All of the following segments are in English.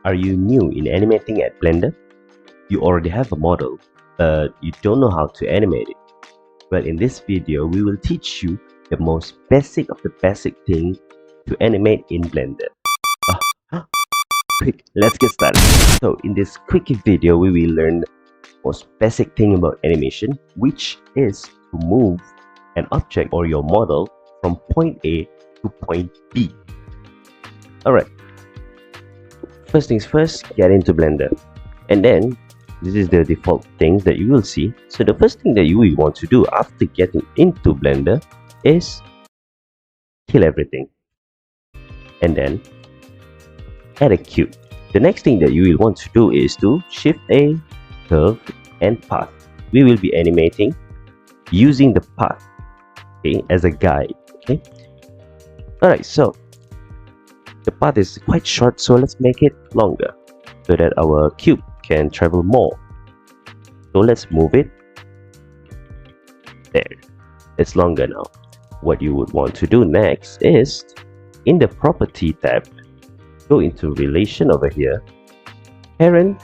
Are you new in animating at Blender? You already have a model, but you don't know how to animate it. Well, in this video, we will teach you the most basic of the basic thing to animate in Blender. Quick, let's get started. So, in this quick video, we will learn the most basic thing about animation, which is to move an object or your model from point A to point B. Alright, first things first, get into Blender. And then, this is the default things that you will see. So the first thing that you will want to do after getting into Blender is kill everything. And then add a cube. The next thing that you will want to do is to shift A, curve, and path. We will be animating using the path, okay, as a guide. Okay. Alright, so the path is quite short, so let's make it longer so that our cube can travel more. So let's move it there. It's longer now. What you would want to do next is in the property tab, go into relation over here, parent,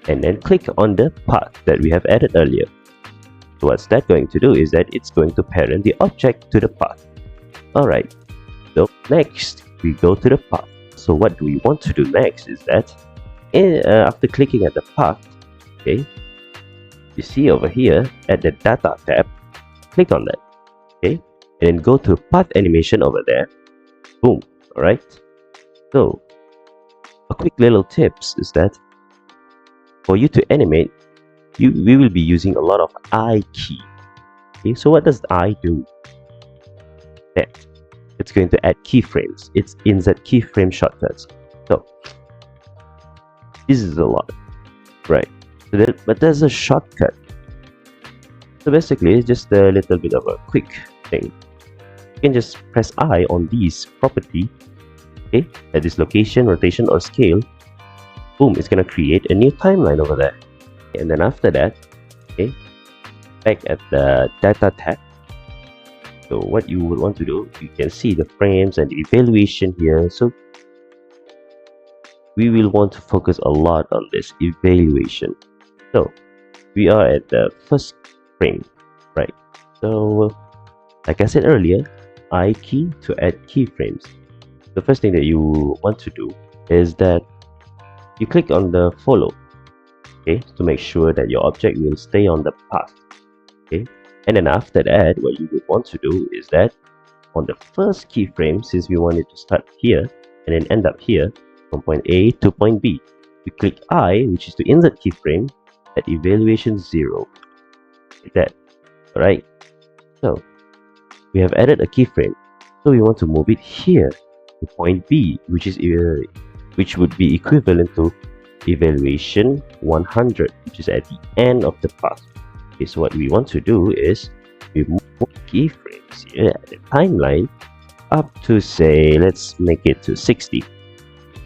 and then click on the path that we have added earlier. So what's that going to do is that it's going to parent the object to the path. Alright, so next we go to the path. So what we want to do next is that after clicking at the path, okay, you see over here at the data tab, click on that, okay, and then go to path animation over there. Boom. Alright, so a quick little tips is that for you to animate, we will be using a lot of I key. Okay, so what does I do? That it's going to add keyframes. It's insert keyframe shortcuts. So this is a lot, right? So but there's a shortcut. So basically, it's just a little bit of a quick thing. You can just press I on these property, okay, at this location, rotation, or scale. Boom! It's gonna create a new timeline over there. And then after that, okay, back at the data tab. So what you will want to do, you can see the frames and the evaluation here. So we will want to focus a lot on this evaluation. So we are at the first frame, right? So like I said earlier, I key to add keyframes. The first thing that you want to do is that you click on the follow, okay, to make sure that your object will stay on the path, okay. And then after that, what you would want to do is that on the first keyframe, since we want it to start here and then end up here from point A to point B, you click I, which is to insert keyframe at evaluation 0, like that. Alright, so we have added a keyframe, so we want to move it here to point B, which would be equivalent to evaluation 100, which is at the end of the path. Okay, so what we want to do is we move keyframes here at the timeline up to, say, let's make it to 60.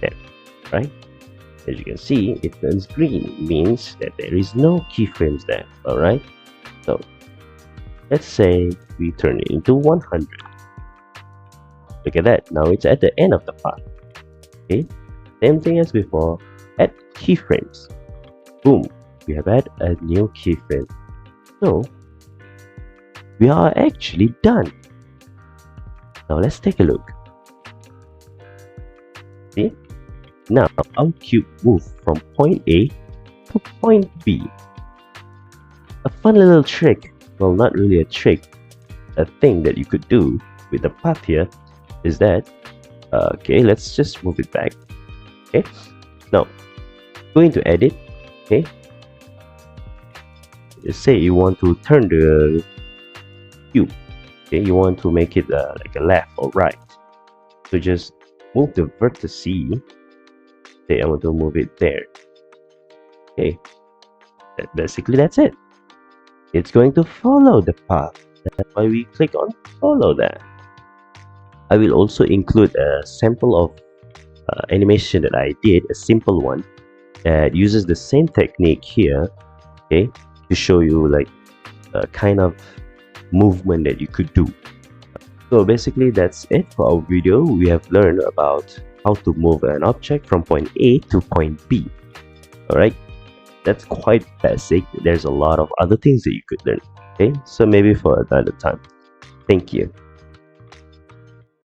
There, right? As you can see, it turns green, means that there is no keyframes there. Alright, so let's say we turn it into 100. Look at that, now it's at the end of the path. Okay, same thing as before, add keyframes. Boom, we have added a new keyframe. So we are actually done. Now let's take a look. See? Now our cube moved from point A to point B. A fun little trick, well, not really a trick, a thing that you could do with the path here is that, okay, let's just move it back. Okay, now go into edit, okay, just say you want to turn the cube, okay, you want to make it like a left or right, so just move the vertices. Say I want to move it there. Okay, basically that's it. It's going to follow the path. That's why we click on follow that. I will also include a sample of animation that I did, a simple one that uses the same technique here, okay, to show you like a kind of movement that you could do. So basically that's it for our video. We have learned about how to move an object from point A to point B. Alright, that's quite basic. There's a lot of other things that you could learn. Okay, so maybe for another time. Thank you.